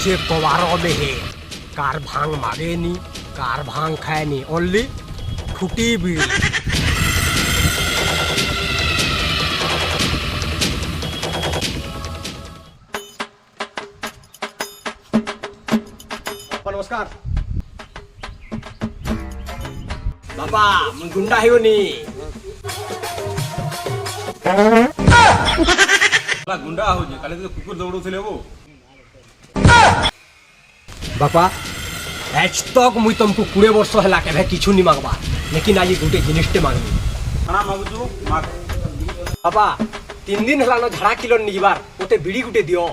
से पवारों में है। कार भांग मागे नी, कार भांग खाए नी, ओनली फुटी बीड़ी। नमस्कार बाबा, मैं गुंडा है नी। गुंडा हो जे काले तो कुकुर दौड़ो थे वो बापा आज तक मुई तुमको 20 वर्ष है के किछु नहीं मांगबा, लेकिन आज गोटे जिनिसटे मांगनी। खाना मागुछु माग बापा 3 दिन हलानो झाड़ा किलो निबार ओते बीड़ी गुटे दियो।